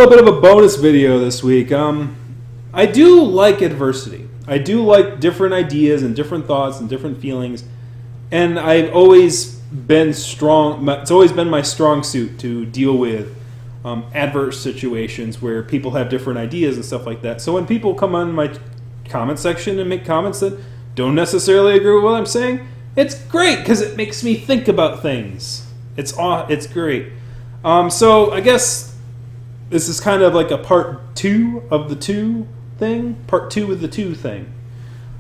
little bit of a bonus video this week. I do like adversity. I do like different ideas and different thoughts and different feelings. And I've always been strong. It's always been my strong suit to deal with adverse situations where people have different ideas and stuff like that. So when people come on my comment section and make comments that don't necessarily agree with what I'm saying, it's great because it makes me think about things. It's great. So I guess this is kind of like a part 2 of the 2 thing. Part 2 of the 2 thing.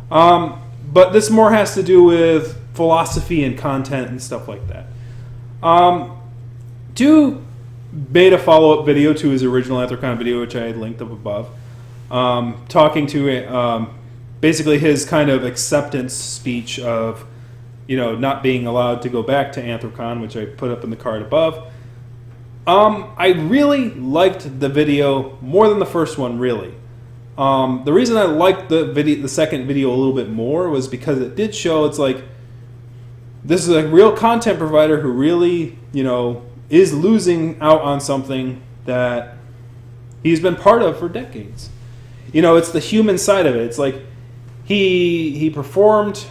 But this more has to do with philosophy and content and stuff like that. Stu made a follow-up video to his original Anthrocon video, which I had linked up above, talking to basically his kind of acceptance speech of, not being allowed to go back to Anthrocon, which I put up in the card above. I really liked the video more than the first one, really. The reason I liked the second video a little bit more was because it did show it's like this is a real content provider who really, is losing out on something that he's been part of for decades. It's the human side of it. It's like he performed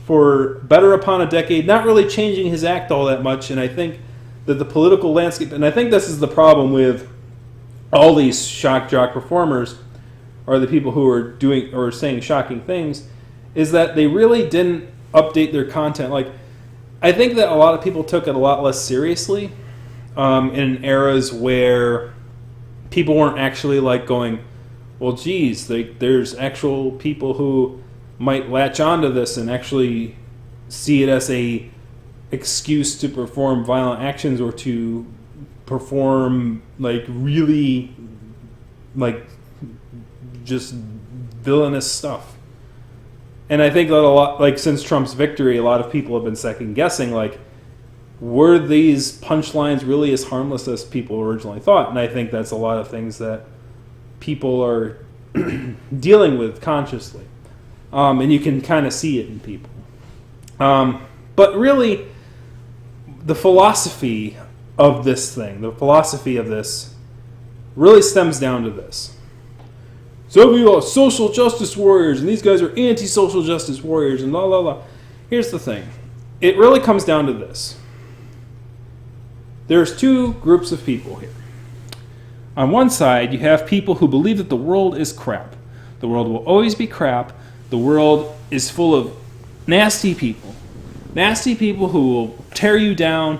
for better upon a decade, not really changing his act all that much, and I think that the political landscape, and I think this is the problem with all these shock jock performers, or the people who are doing or saying shocking things, is that they really didn't update their content. Like, I think that a lot of people took it a lot less seriously in eras where people weren't actually like going, well, geez, there's actual people who might latch onto this and actually see it as a excuse to perform violent actions or to perform like really like just villainous stuff. And I think that a lot, like since Trump's victory, a lot of people have been second guessing, like, were these punchlines really as harmless as people originally thought? And I think that's a lot of things that people are dealing with consciously. And you can kind of see it in people. But really, the philosophy of this thing, the philosophy of this, really stems down to this. So we are social justice warriors, and these guys are anti-social justice warriors, and blah, blah, blah. Here's the thing. It really comes down to this. There's 2 groups of people here. On one side, you have people who believe that the world is crap. The world will always be crap. The world is full of nasty people. Nasty people who will tear you down,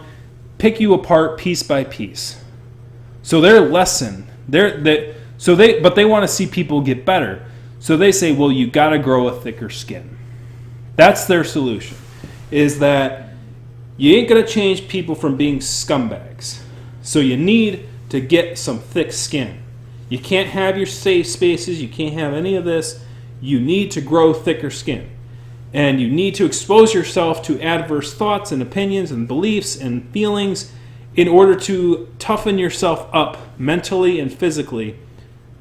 pick you apart piece by piece. So their lesson, but they want to see people get better. So they say, well, you got to grow a thicker skin. That's their solution, is that you ain't going to change people from being scumbags. So you need to get some thick skin. You can't have your safe spaces. You can't have any of this. You need to grow thicker skin. And you need to expose yourself to adverse thoughts and opinions and beliefs and feelings in order to toughen yourself up mentally and physically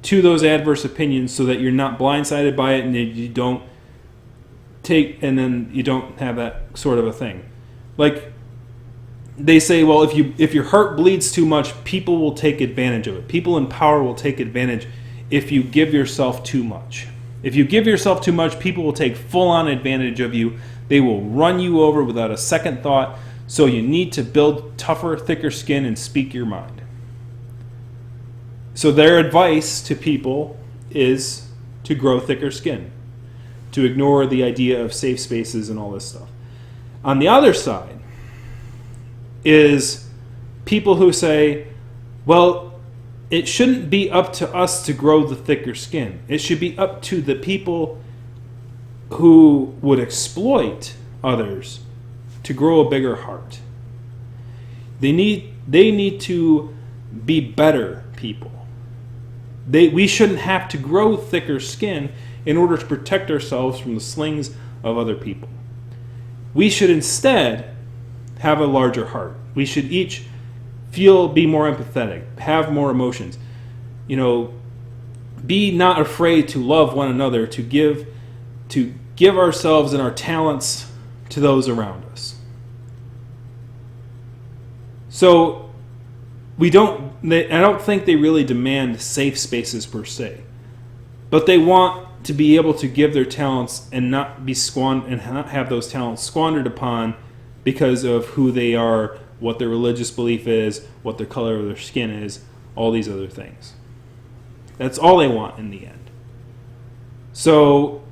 to those adverse opinions so that you're not blindsided by it and you don't have that sort of a thing. Like they say, well, if your heart bleeds too much, people will take advantage of it. People in power will take advantage if you give yourself too much. If you give yourself too much, people will take full-on advantage of you. They will run you over without a second thought. So you need to build tougher, thicker skin and speak your mind. So their advice to people is to grow thicker skin, to ignore the idea of safe spaces and all this stuff. On the other side is people who say, well, it shouldn't be up to us to grow the thicker skin. It should be up to the people who would exploit others to grow a bigger heart. They need to be better people. We shouldn't have to grow thicker skin in order to protect ourselves from the slings of other people. We should instead have a larger heart. We should each be more empathetic, have more emotions. Be not afraid to love one another, to give ourselves and our talents to those around us. So I don't think they really demand safe spaces per se, but they want to be able to give their talents and not have those talents squandered upon because of who they are, what their religious belief is, what their color of their skin is, all these other things. That's all they want in the end. So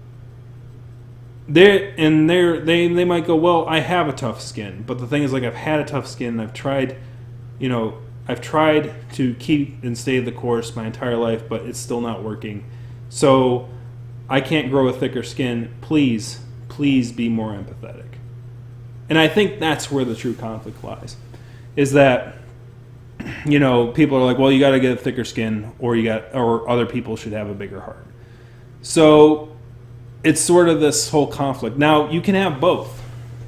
they might go, well, I have a tough skin, but the thing is, like, I've had a tough skin. I've tried to keep and stay the course my entire life, but it's still not working. So I can't grow a thicker skin. Please be more empathetic. And I think that's where the true conflict lies, is that, people are like, well, you got to get a thicker skin, or other people should have a bigger heart. So it's sort of this whole conflict. Now, you can have both.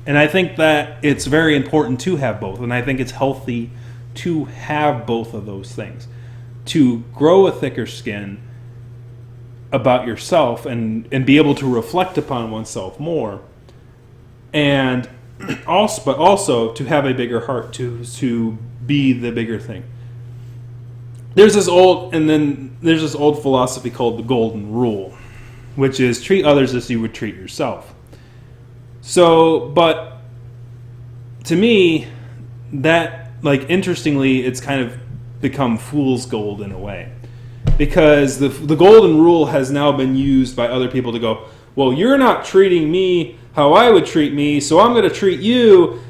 And I think that it's very important to have both. And I think it's healthy to have both of those things. To grow a thicker skin about yourself and be able to reflect upon oneself more. And also to have a bigger heart, to be the bigger thing. There's this old philosophy called the golden rule, which is treat others as you would treat yourself. So, but to me, that, like, interestingly, it's kind of become fool's gold in a way, because the golden rule has now been used by other people to go, well, you're not treating me how I would treat me, so I'm going to treat you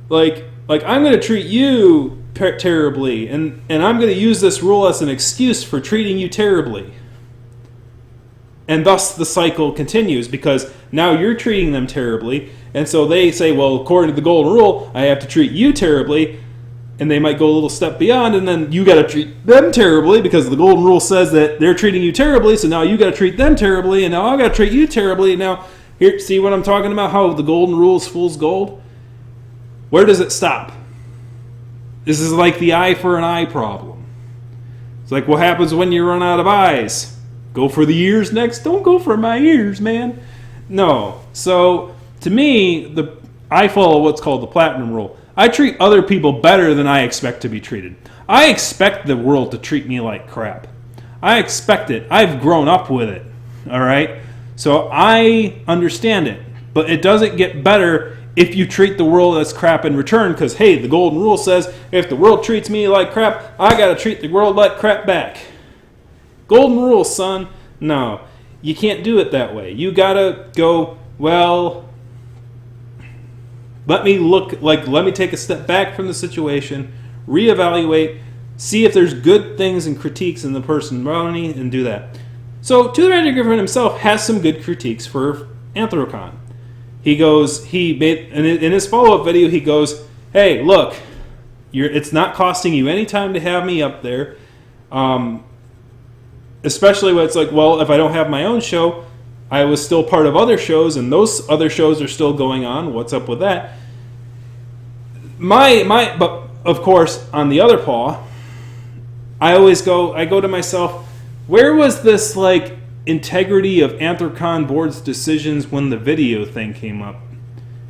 like I'm going to treat you terribly, and I'm going to use this rule as an excuse for treating you terribly. And thus the cycle continues, because now you're treating them terribly, and so they say, well, according to the golden rule, I have to treat you terribly, and they might go a little step beyond, and then you got to treat them terribly because the golden rule says that they're treating you terribly, so now you got to treat them terribly, and now I got to treat you terribly. Now, here, see what I'm talking about, how the golden rule is fool's gold? Where does it stop? This is like the eye for an eye problem. It's like, what happens when you run out of eyes? Go for the ears next? Don't go for my ears, man. No. So, to me, I follow what's called the platinum rule. I treat other people better than I expect to be treated. I expect the world to treat me like crap. I expect it. I've grown up with it. All right? So I understand it. But it doesn't get better if you treat the world as crap in return, because, hey, the golden rule says if the world treats me like crap, I got to treat the world like crap back. Golden rule, son. No, you can't do it that way. You got to go, well, let me take a step back from the situation, reevaluate, see if there's good things and critiques in the person around me, and do that. So, To the Ranting Griffin himself has some good critiques for Anthrocon. In his follow-up video, he goes, hey, look, it's not costing you any time to have me up there, especially when it's like, well, if I don't have my own show, I was still part of other shows, and those other shows are still going on. What's up with that? But of course, on the other paw, I go to myself, where was this, like, integrity of Anthrocon board's decisions when the video thing came up?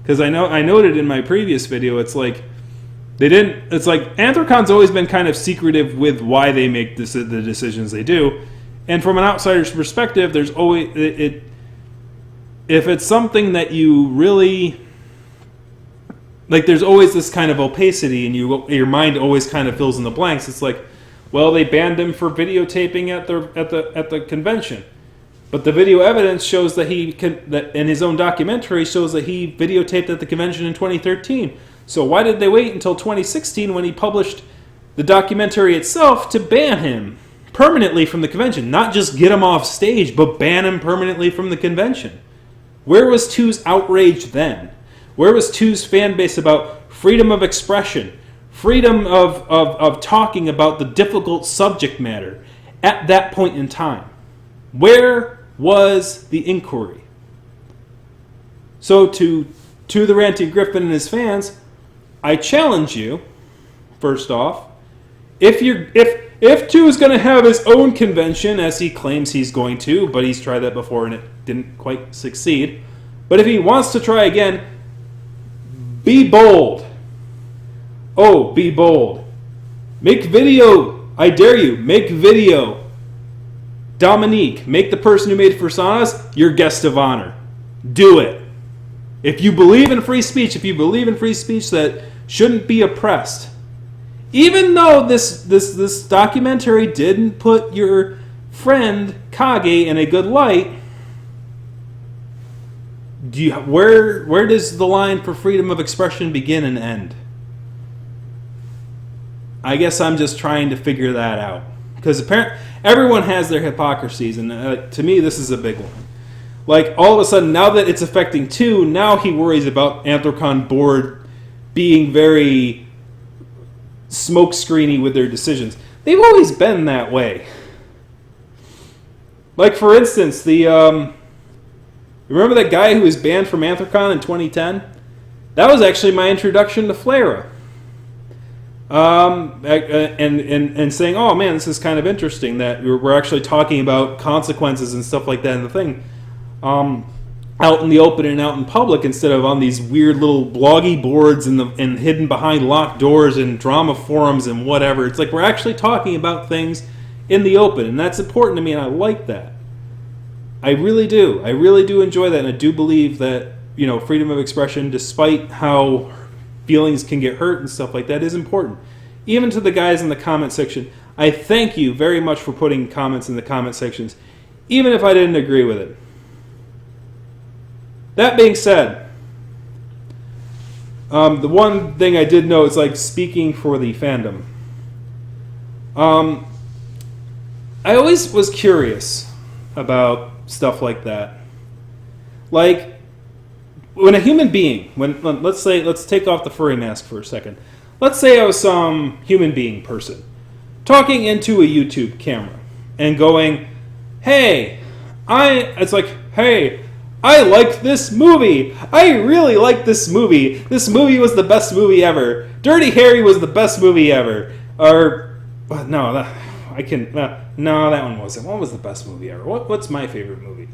Because I noted in my previous video, it's like Anthrocon's always been kind of secretive with why they make the decisions they do, and from an outsider's perspective, there's always if it's something that you really like, there's always this kind of opacity, and your mind always kind of fills in the blanks. It's like, well, they banned him for videotaping at the convention, but the video evidence shows that that in his own documentary shows that he videotaped at the convention in 2013. So why did they wait until 2016 when he published the documentary itself to ban him permanently from the convention? Not just get him off stage, but ban him permanently from the convention. Where was Two's outrage then? Where was Two's fan base about freedom of expression, freedom of talking about the difficult subject matter at that point in time? Where was the inquiry? So to the Ranting Griffin and his fans, I challenge you, first off, if Two is going to have his own convention, as he claims he's going to, but he's tried that before and it didn't quite succeed, but if he wants to try again, be bold. Oh, be bold. Make video. I dare you. Make video. Dominique, make the person who made Personas your guest of honor. Do it. If you believe in free speech, that shouldn't be oppressed, even though this documentary didn't put your friend Kage in a good light, where does the line for freedom of expression begin and end? I guess I'm just trying to figure that out. Because apparently everyone has their hypocrisies, and to me this is a big one. Like, all of a sudden, now that it's affecting 2, now he worries about Anthrocon board being very smokescreeny with their decisions. They've always been that way. Like, for instance, remember that guy who was banned from Anthrocon in 2010? That was actually my introduction to Flera. And saying, oh man, this is kind of interesting that we're actually talking about consequences and stuff like that in the thing. Out in the open and out in public instead of on these weird little bloggy boards and hidden behind locked doors and drama forums and whatever. It's like we're actually talking about things in the open, and that's important to me, and I like that. I really do. I really do enjoy that, and I do believe that, freedom of expression, despite how feelings can get hurt and stuff like that, is important. Even to the guys in the comment section, I thank you very much for putting comments in the comment sections, even if I didn't agree with it. That being said, the one thing I did know is, like, speaking for the fandom. I always was curious about stuff like that. Like, when a human being, let's take off the furry mask for a second. Let's say I was some human being person talking into a YouTube camera and going, hey, I like this movie. I really like this movie. This movie was the best movie ever. Dirty Harry was the best movie ever. Or, no, that one wasn't. What was the best movie ever? What's my favorite movie?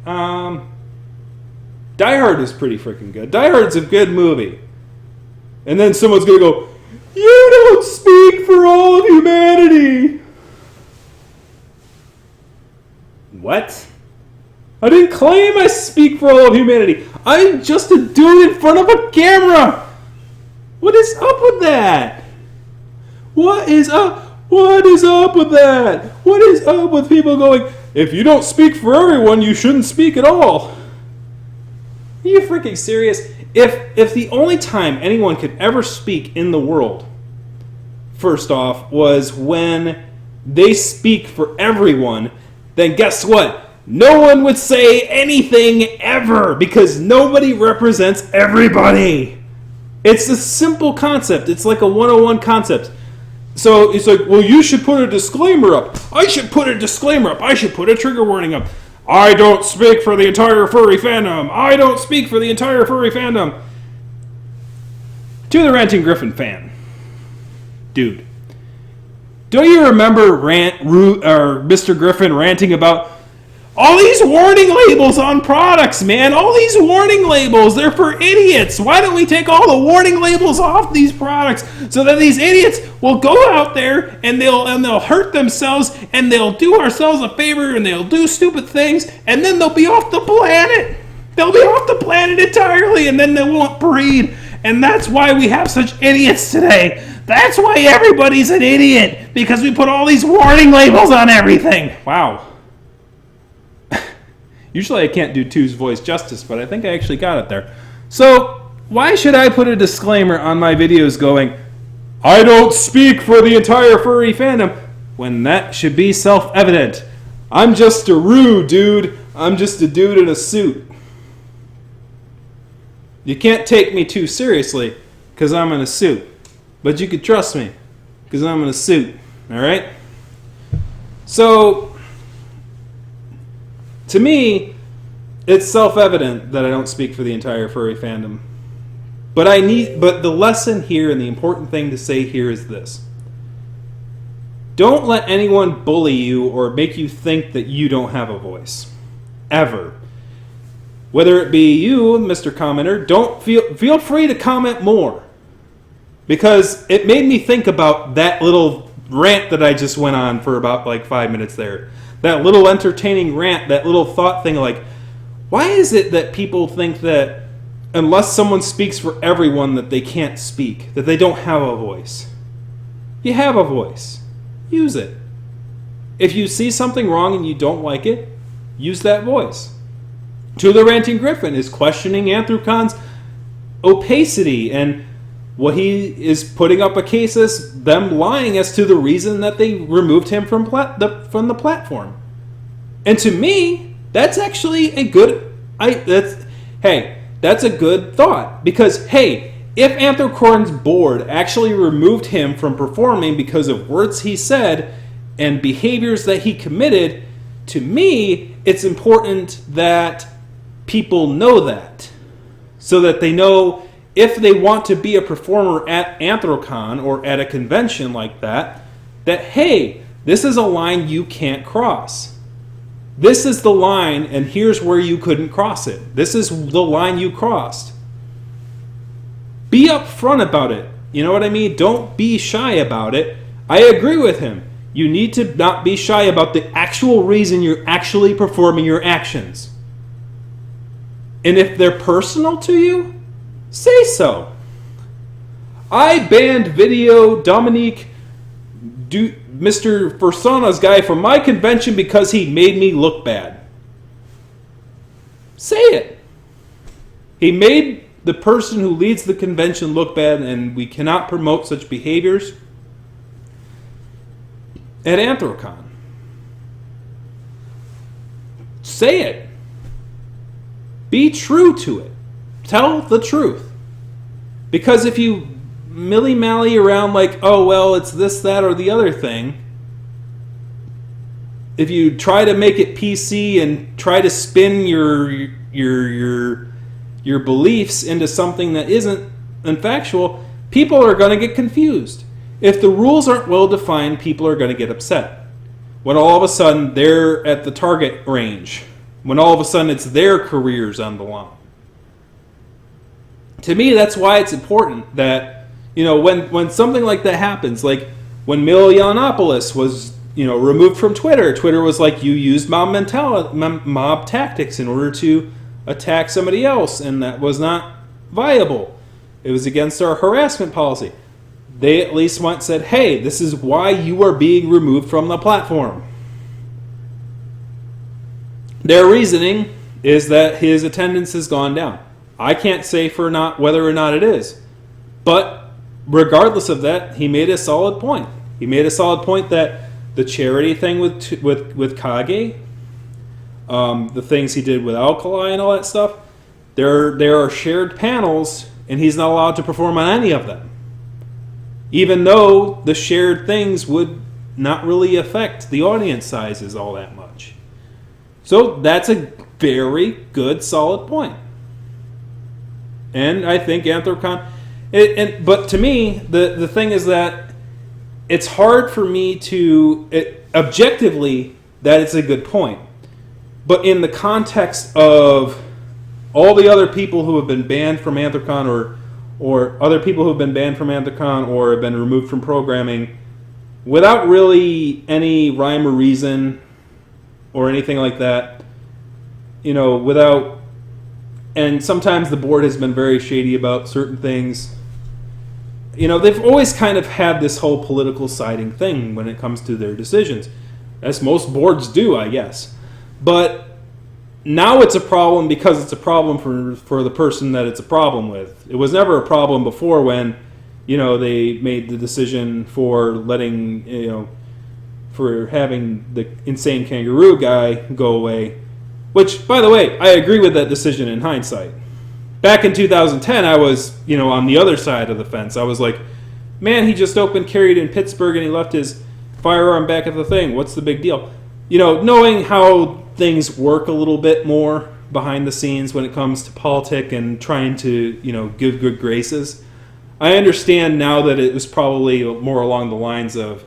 Die Hard is pretty freaking good. Die Hard's a good movie. And then someone's going to go, you don't speak for all of humanity. What? I didn't claim I speak for all of humanity. I'm just a dude in front of a camera. What is up with that? What is up with that? What is up with people going, if you don't speak for everyone, you shouldn't speak at all? Are you freaking serious? If the only time anyone could ever speak in the world, first off, was when they speak for everyone, then guess what? No one would say anything ever, because nobody represents everybody. It's a simple concept. It's like a 101 concept. So it's like, well, you should put a disclaimer up. I should put a disclaimer up. I should put a trigger warning up. I don't speak for the entire furry fandom. I don't speak for the entire furry fandom. To the Ranting Griffin fan. Dude. Don't you remember Mr. Griffin ranting about all these warning labels on products, man? All these warning labels, they're for idiots. Why don't we take all the warning labels off these products so that these idiots will go out there and they'll hurt themselves and they'll do ourselves a favor and they'll do stupid things and then they'll be off the planet. They'll be off the planet entirely and then they won't breed. And that's why we have such idiots today. That's why everybody's an idiot, because we put all these warning labels on everything. Wow. Usually I can't do Two's voice justice, but I think I actually got it there. So, why should I put a disclaimer on my videos going, I don't speak for the entire furry fandom, when that should be self-evident? I'm just a rude dude. I'm just a dude in a suit. You can't take me too seriously, because I'm in a suit. But you can trust me, because I'm in a suit. Alright? So, to me, it's self-evident that I don't speak for the entire furry fandom. But the lesson here and the important thing to say here is this. Don't let anyone bully you or make you think that you don't have a voice. Ever. Whether it be you, Mr. Commenter, feel free to comment more. Because it made me think about that little rant that I just went on for about like 5 minutes there. That little entertaining rant, that little thought thing, like, why is it that people think that unless someone speaks for everyone that they can't speak, that they don't have a voice? You have a voice. Use it. If you see something wrong and you don't like it, use that voice. To the Ranting Griffin is questioning Anthrocon's opacity, and what he is putting up a case as them lying as to the reason that they removed him from the platform. And to me, that's actually a good that's a good thought, because hey, if Anthrocon's board actually removed him from performing because of words he said and behaviors that he committed, to me, it's important that people know that, so that they know if they want to be a performer at Anthrocon or at a convention like that, that hey, this is a line you can't cross. This is the line, and here's where you couldn't cross it. This is the line you crossed. Be upfront about it. You know what I mean? Don't be shy about it. I agree with him. You need to not be shy about the actual reason you're actually performing your actions. And if they're personal to you, say so. I banned Video Dominique, Mr. Persona's guy, from my convention because he made me look bad. Say it. He made the person who leads the convention look bad, and we cannot promote such behaviors at Anthrocon. Say it. Be true to it. Tell the truth. Because if you milly-mally around like, oh, well, it's this, that, or the other thing, if you try to make it PC and try to spin your beliefs into something that isn't factual, people are going to get confused. If the rules aren't well defined, people are going to get upset. When all of a sudden they're at the target range. When all of a sudden it's their careers on the line. To me, that's why it's important that, when something like that happens, like when Mil Yiannopoulos was, removed from Twitter, Twitter was like, you used mob tactics in order to attack somebody else, and that was not viable. It was against our harassment policy. They at least said, hey, this is why you are being removed from the platform. Their reasoning is that his attendance has gone down. I can't say whether or not it is. But regardless of that, he made a solid point. He made a solid point that the charity thing with Kage, the things he did with Alkali and all that stuff, there are shared panels, and he's not allowed to perform on any of them. Even though the shared things would not really affect the audience sizes all that much. So that's a very good, solid point. And I think Anthrocon... But to me, the thing is that it's hard for me to... objectively, that it's a good point. But in the context of all the other people who have been banned from Anthrocon, or other people who have been banned from Anthrocon or have been removed from programming, without really any rhyme or reason or anything like that, without... And sometimes the board has been very shady about certain things. They've always kind of had this whole political siding thing when it comes to their decisions. As most boards do, I guess. But now it's a problem because it's a problem for the person that it's a problem with. It was never a problem before when, they made the decision for letting, for having the insane kangaroo guy go away. Which, by the way, I agree with that decision in hindsight. Back in 2010, I was, on the other side of the fence. I was like, man, he just open carried in Pittsburgh and he left his firearm back at the thing. What's the big deal? Knowing how things work a little bit more behind the scenes when it comes to politics and trying to, give good graces, I understand now that it was probably more along the lines of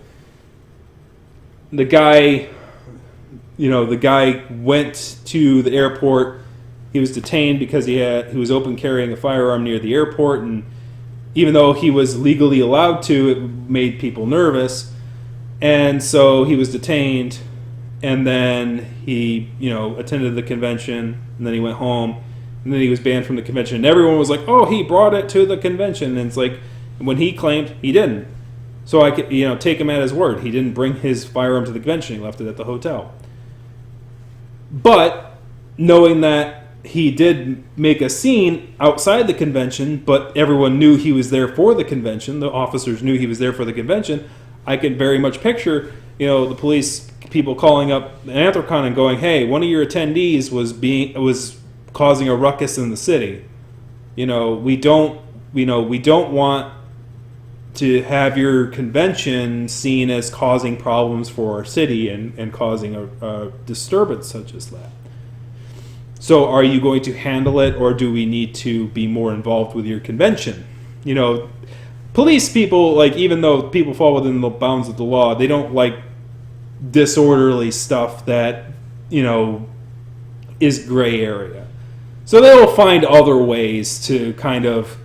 the guy went to the airport. He was detained because he was open carrying a firearm near the airport, and even though he was legally allowed to, it made people nervous. And so he was detained, and then he, attended the convention, and then he went home, and then he was banned from the convention. And everyone was like, oh, he brought it to the convention. And it's like, when he claimed he didn't. So I could, take him at his word. He didn't bring his firearm to the convention. He left it at the hotel. But knowing that he did make a scene outside the convention, but everyone knew he was there for the convention, the officers knew he was there for the convention, I could very much picture, the police people calling up Anthrocon and going, hey, one of your attendees was causing a ruckus in the city. We don't want to have your convention seen as causing problems for our city and causing a disturbance such as that. So are you going to handle it, or do we need to be more involved with your convention? Police people, even though people fall within the bounds of the law, they don't like disorderly stuff that, is gray area. So they will find other ways to kind of,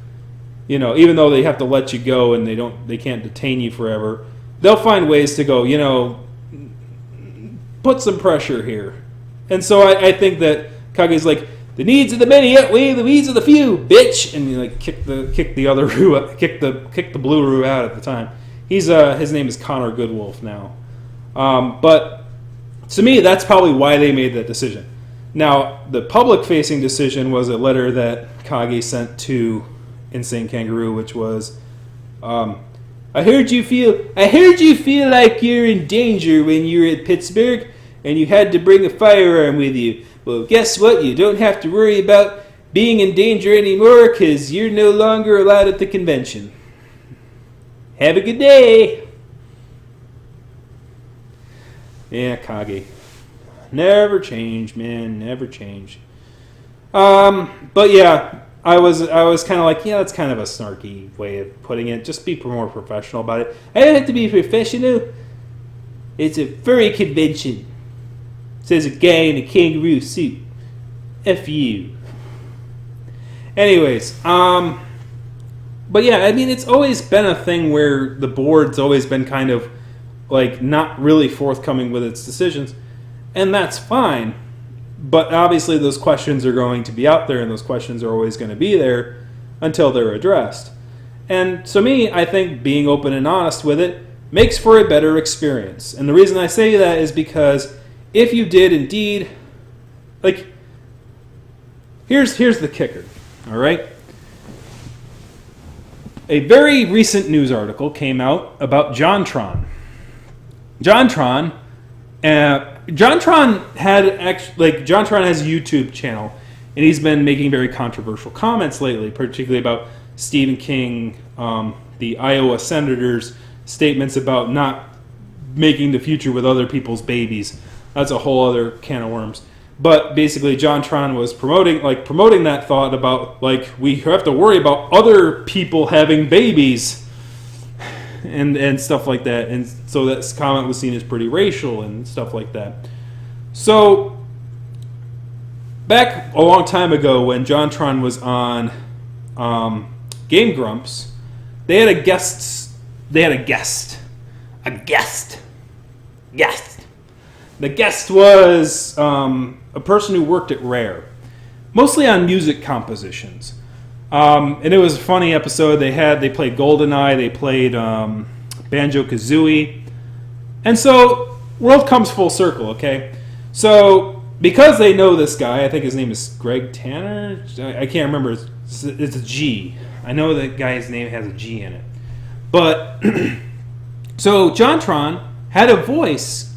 even though they have to let you go and they can't detain you forever, they'll find ways to go, put some pressure here. And so I think that Kage's like, the needs of the many outweigh the needs of the few, bitch, and he kick the other Roo, kick the blue Roo out at the time. He's his name is Connor Goodwolf now, but to me that's probably why they made that decision. Now the public-facing decision was a letter that Kage sent to Insane Kangaroo, which was, I heard you feel like you're in danger when you were at Pittsburgh, and you had to bring a firearm with you. Well, guess what? You don't have to worry about being in danger anymore because you're no longer allowed at the convention. Have a good day. Yeah, Kage. Never change, man. Never change. But yeah, I was kind of like, yeah, that's kind of a snarky way of putting it. Just be more professional about it. I don't have to be professional. It's a furry convention. Says a guy in a kangaroo suit. F you. Anyways, but yeah, it's always been a thing where the board's always been kind of not really forthcoming with its decisions, and that's fine. But obviously those questions are going to be out there, and those questions are always going to be there until they're addressed. And so I think being open and honest with it makes for a better experience. And the reason I say that is because if you did indeed, here's the kicker, all right? A very recent news article came out about JonTron. JonTron has a YouTube channel, and he's been making very controversial comments lately, particularly about Stephen King, the Iowa senator's statements about not making the future with other people's babies. That's a whole other can of worms. But basically, JonTron was promoting that thought about we have to worry about other people having babies and stuff like that. And so that comment was seen as pretty racial and stuff like that. So back a long time ago when JonTron was on Game Grumps, they had a guest. The guest was a person who worked at Rare, mostly on music compositions. And it was a funny episode. They played GoldenEye, they played Banjo-Kazooie. And so, world comes full circle, okay? So, because they know this guy, I think his name is Greg Tanner? I can't remember. It's a G. I know that guy's name has a G in it. But, so JonTron had a voice,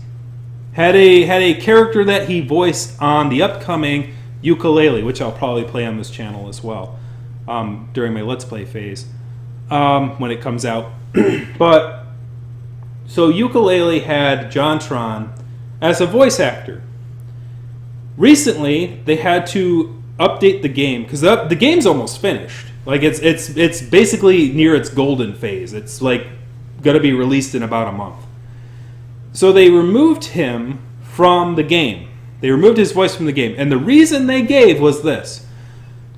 had a character that he voiced on the upcoming Ukulele, which I'll probably play on this channel as well during my Let's Play phase when it comes out. But so Ukulele had JonTron as a voice actor. Recently, they had to update the game because the game's almost finished. It's basically near its golden phase. It's going to be released in about a month. So they removed him from the game. They removed his voice from the game. And the reason they gave was this.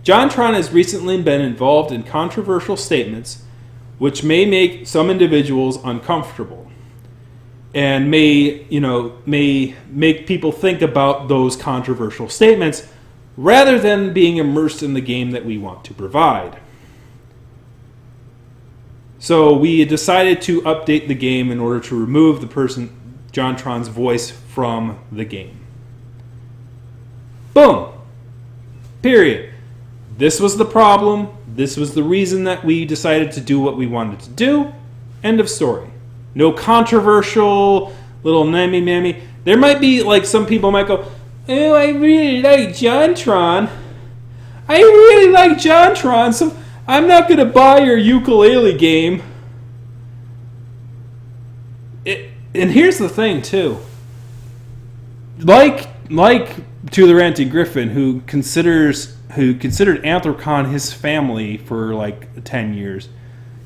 JonTron has recently been involved in controversial statements which may make some individuals uncomfortable. and may make people think about those controversial statements rather than being immersed in the game that we want to provide. So we decided to update the game in order to remove the person JonTron's voice from the game. Boom. Period. This was the problem. This was the reason that we decided to do what we wanted to do. End of story. No controversial little nammy-mammy. There might be, like, some people might go, oh, I really like JonTron. I really like JonTron, so I'm not going to buy your ukulele game. And here's the thing, too. Like To the Ranting Griffin, who considered Anthrocon his family for like 10 years.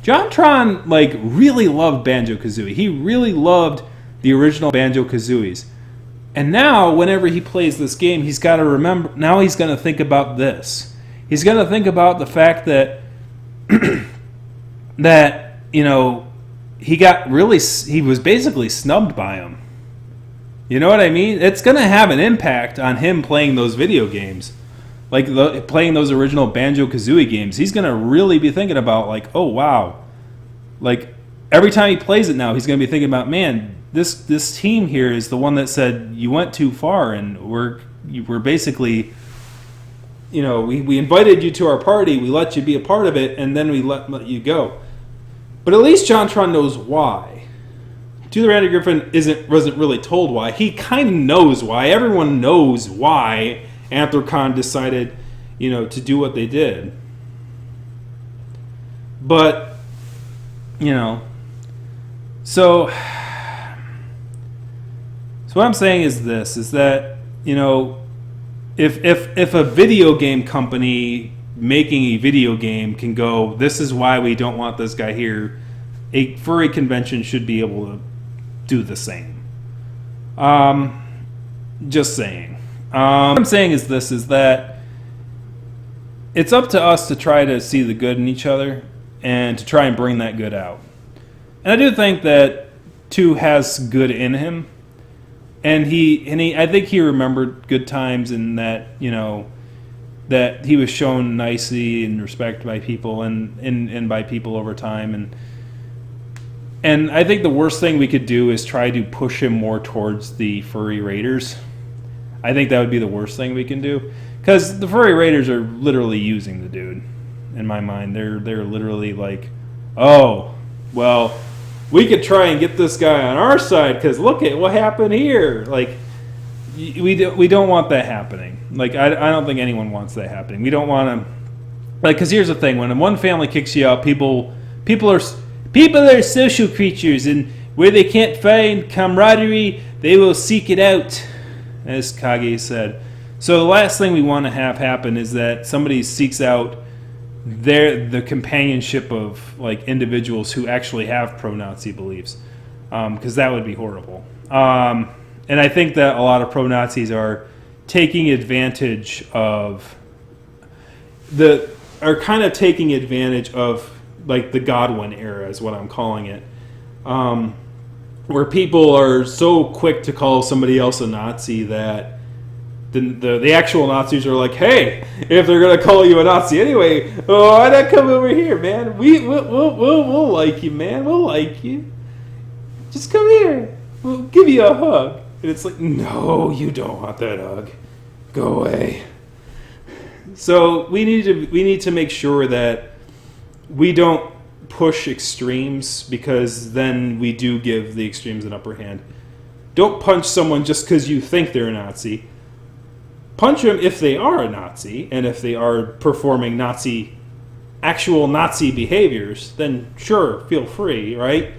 JonTron like really loved Banjo-Kazooie. He really loved the original Banjo-Kazooies. And now, whenever he plays this game, he's got to remember. Now he's going to think about this. He's going to think about the fact that that he was basically snubbed by him. You know what I mean? It's going to have an impact on him playing those video games. Like playing those original Banjo-Kazooie games. He's going to really be thinking about like, oh wow. Like every time he plays it now, he's going to be thinking about, man, this team here is the one that said you went too far, and we're basically, we invited you to our party, we let you be a part of it, and then we let you go. But at least JonTron knows why. To the Ranting Griffin wasn't really told why. He kind of knows why. Everyone knows why Anthrocon decided, to do what they did. But, so what I'm saying is this, is that, if a video game company making a video game can go, this is why we don't want this guy here, a furry convention should be able to do the same. Just saying. What I'm saying is this, is that it's up to us to try to see the good in each other and to try and bring that good out. And I do think that Tu has good in him. And I think he remembered good times, and that, that he was shown nicely and respect by people and by people over time. And I think the worst thing we could do is try to push him more towards the furry raiders. I think that would be the worst thing we can do, because the furry raiders are literally using the dude. In my mind, they're literally like, oh, well, we could try and get this guy on our side because look at what happened here. Like, we don't want that happening. Like, I don't think anyone wants that happening. We don't want to, like, because here's the thing: when one family kicks you out, people are social creatures, and where they can't find camaraderie, they will seek it out, as Kage said. So the last thing we want to have happen is that somebody seeks out the companionship of like individuals who actually have pro-Nazi beliefs, because that would be horrible. And I think that a lot of pro-Nazis are taking advantage of like the Godwin era is what I'm calling it, where people are so quick to call somebody else a Nazi that the actual Nazis are like, hey, if they're gonna call you a Nazi anyway, why not come over here, man? We'll like you, man. We'll like you. Just come here. We'll give you a hug. And it's like, no, you don't want that hug. Go away. So we need to make sure that we don't push extremes, because then we do give the extremes an upper hand. Don't punch someone just because you think they're a Nazi. Punch them if they are a Nazi, and if they are performing actual Nazi behaviors, then sure, feel free, right?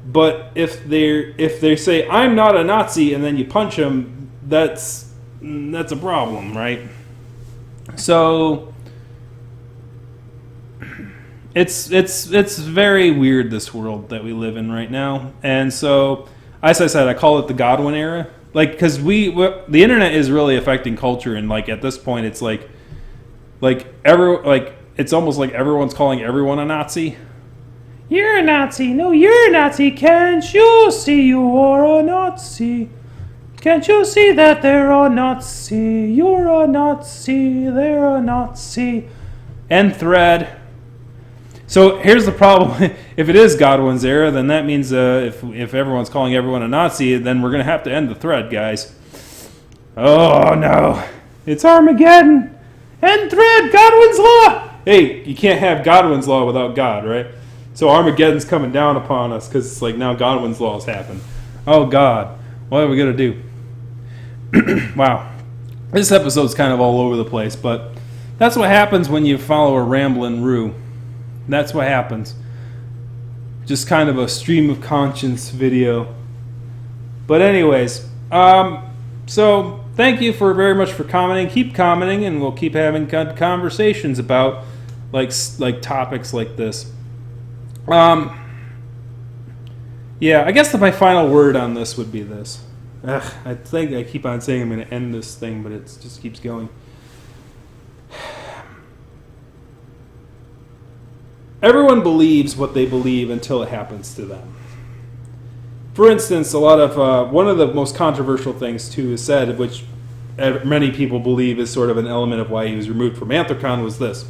But if they say, I'm not a Nazi, and then you punch them, that's a problem, right? So it's very weird, this world that we live in right now. And so, as I said, I call it the Godwin era. Like, because the internet is really affecting culture, and like at this point, it's it's almost like everyone's calling everyone a Nazi. You're a Nazi. No, you're a Nazi. Can't you see you're a Nazi? Can't you see that they're a Nazi? You're a Nazi. They're a Nazi. End thread. So here's the problem. If it is Godwin's era, then that means if everyone's calling everyone a Nazi, then we're going to have to end the thread, guys. Oh, no. It's Armageddon. End thread. Godwin's law. Hey, you can't have Godwin's law without God, right? So Armageddon's coming down upon us because it's like now Godwin's law has happened. Oh, God. What are we going to do? Wow. This episode's kind of all over the place, but that's what happens when you follow a rambling Roo. That's what happens. Just kind of a stream of conscience video. But anyways, so thank you very much for commenting. Keep commenting, and we'll keep having conversations about like topics like this. Yeah, I guess my final word on this would be this. I think I keep on saying I'm going to end this thing, but it just keeps going. Everyone believes what they believe until it happens to them. For instance, a lot of one of the most controversial things too is said, which many people believe is sort of an element of why he was removed from Anthrocon, was this.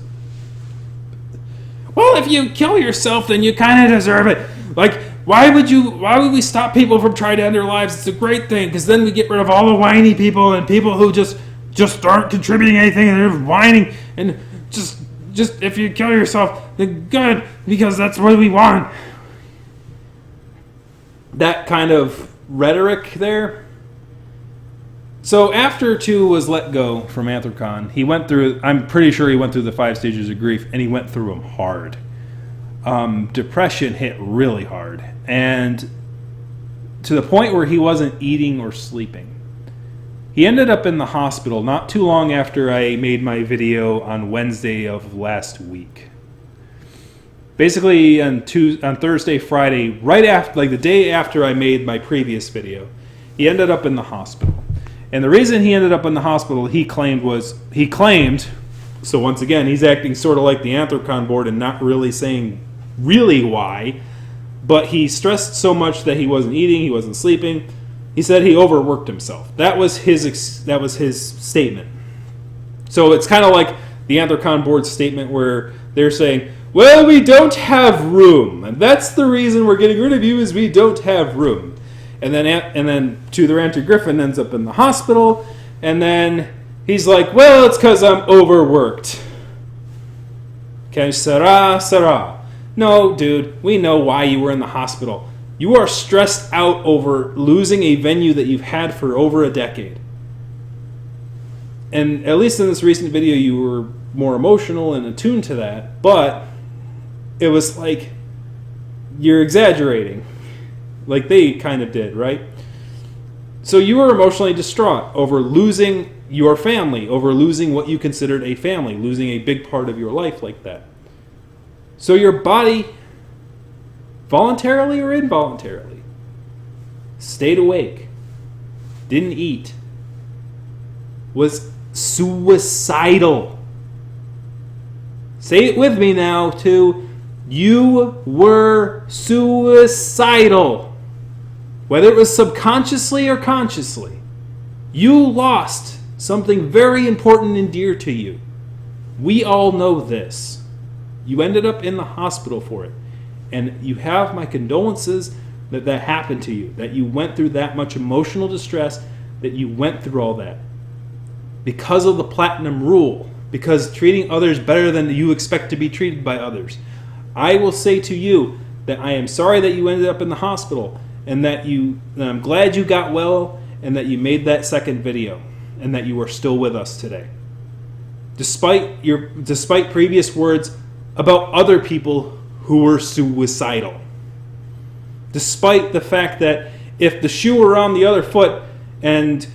Well, if you kill yourself, then you kind of deserve it. Like, why would we stop people from trying to end their lives? It's a great thing, because then we get rid of all the whiny people and people who just aren't contributing anything and they're whining and just if you kill yourself, then good, because that's what we want. That kind of rhetoric there. So after 2 was let go from Anthrocon, I'm pretty sure he went through the 5 stages of grief, and he went through them hard. Depression hit really hard, and to the point where he wasn't eating or sleeping. He ended up in the hospital not too long after I made my video on Wednesday of last week. Basically on Thursday, Friday, right after, like the day after I made my previous video, he ended up in the hospital. And the reason he ended up in the hospital, he claimed, so once again, he's acting sort of like the Anthrocon board and not really saying really why, but he stressed so much that he wasn't eating, he wasn't sleeping. He said he overworked himself. That was his statement. So it's kind of like the Anthrocon board's statement where they're saying, well, we don't have room, and that's the reason we're getting rid of you, is we don't have room. And then to the Ranter Griffin ends up in the hospital, and then he's like, well, it's because I'm overworked. Que sera. No, dude, we know why you were in the hospital. You are stressed out over losing a venue that you've had for over a decade. And at least in this recent video, you were more emotional and attuned to that, but it was like you're exaggerating. Like they kind of did, right? So you were emotionally distraught over losing your family, over losing what you considered a family, losing a big part of your life like that. So your body, voluntarily or involuntarily, stayed awake, didn't eat, was suicidal. Say it with me now, too. You were suicidal. Whether it was subconsciously or consciously, you lost something very important and dear to you. We all know this. You ended up in the hospital for it. And you have my condolences that happened to you, that you went through that much emotional distress, that you went through all that. Because of the platinum rule, because treating others better than you expect to be treated by others. I will say to you that I am sorry that you ended up in the hospital, and that I'm glad you got well, and that you made that second video, and that you are still with us today. Despite previous words about other people who were suicidal. Despite the fact that if the shoe were on the other foot and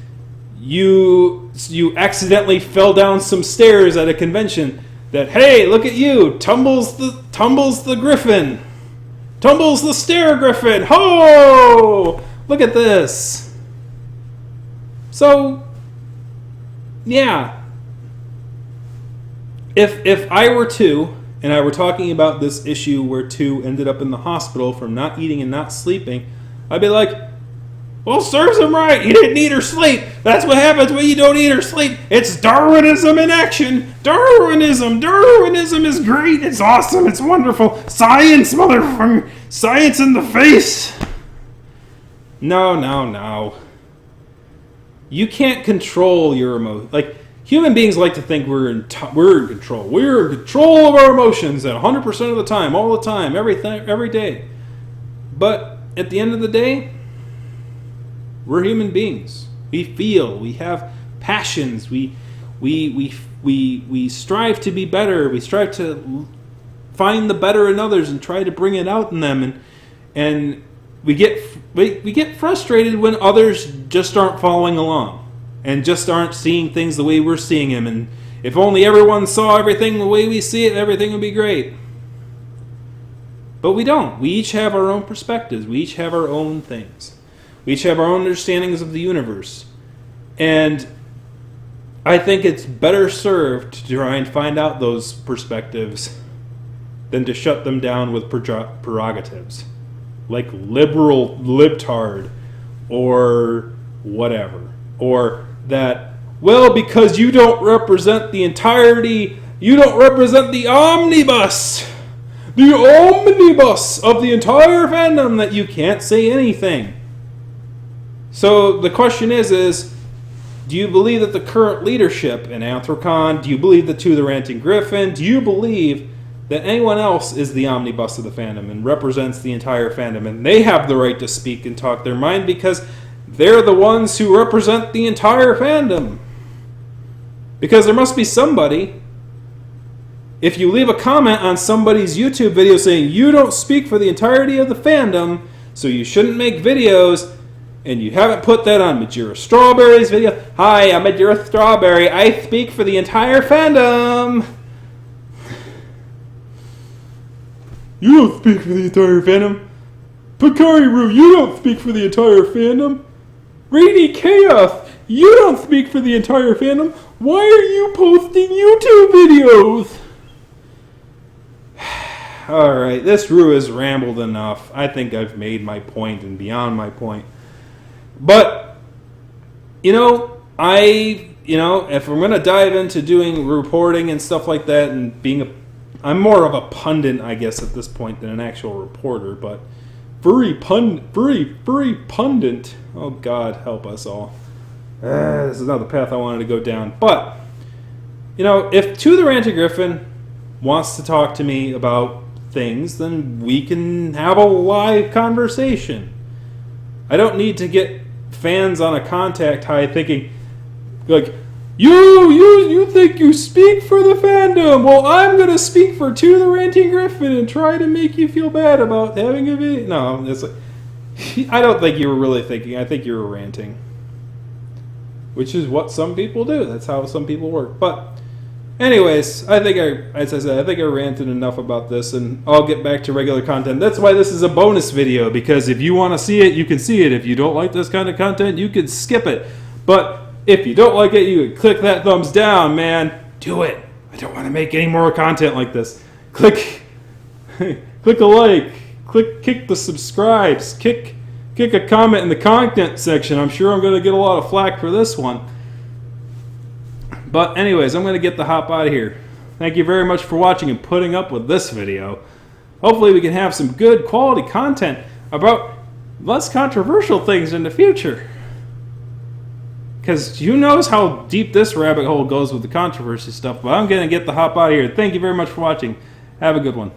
you accidentally fell down some stairs at a convention, that, hey, look at you, tumbles the griffin, tumbles the stair griffin, ho, look at this. So, yeah, if I were to, and I were talking about this issue where 2 ended up in the hospital from not eating and not sleeping, I'd be like, well, serves him right. He didn't eat or sleep. That's what happens when you don't eat or sleep. It's Darwinism in action. Darwinism. Darwinism is great. It's awesome. It's wonderful. Science, motherfucker. Science in the face. No. You can't control your emotions. Like, human beings like to think we're in control. We're in control of our emotions at 100% of the time, all the time, every day. But at the end of the day, we're human beings. We feel. We have passions. We strive to be better. We strive to find the better in others and try to bring it out in them. And we get frustrated when others just aren't following along and just aren't seeing things the way we're seeing them. And if only everyone saw everything the way we see it, everything would be great. But we don't. We each have our own perspectives. We each have our own things. We each have our own understandings of the universe. And I think it's better served to try and find out those perspectives than to shut them down with prerogatives. Like liberal libtard or whatever. Or that, well, because you don't represent the entirety, you don't represent the omnibus of the entire fandom, that you can't say anything. So the question is, do you believe that the current leadership in Anthrocon, do you believe the 2 the Ranting Griffin, do you believe that anyone else is the omnibus of the fandom and represents the entire fandom and they have the right to speak and talk their mind because they're the ones who represent the entire fandom? Because there must be somebody. If you leave a comment on somebody's YouTube video saying you don't speak for the entirety of the fandom, so you shouldn't make videos, and you haven't put that on Majora Strawberry's video. Hi, I'm Majora Strawberry. I speak for the entire fandom. You don't speak for the entire fandom. Picariru, you don't speak for the entire fandom. Rainy Chaos, you don't speak for the entire fandom. Why are you posting YouTube videos? Alright, this Rue has rambled enough. I think I've made my point and beyond my point. But, if I'm going to dive into doing reporting and stuff like that and I'm more of a pundit, I guess, at this point than an actual reporter, but furry pundit. Oh, God, help us all. This is another path I wanted to go down. But, if 2 the Ranting Griffin wants to talk to me about things, then we can have a live conversation. I don't need to get fans on a contact high thinking, like, you think you speak for the fandom. Well, I'm going to speak for 2 the Ranting Griffin and try to make you feel bad about having a video. No, it's like, I don't think you were really thinking. I think you were ranting. Which is what some people do. That's how some people work. But anyways, I think I ranted enough about this, and I'll get back to regular content. That's why this is a bonus video, because if you want to see it, you can see it. If you don't like this kind of content, you can skip it. But if you don't like it, you can click that thumbs down, man. Do it. I don't want to make any more content like this. Click a like. Kick the subscribes. Kick a comment in the content section. I'm sure I'm going to get a lot of flack for this one. But anyways, I'm going to get the hop out of here. Thank you very much for watching and putting up with this video. Hopefully we can have some good quality content about less controversial things in the future. Because who knows how deep this rabbit hole goes with the controversy stuff. But I'm going to get the hop out of here. Thank you very much for watching. Have a good one.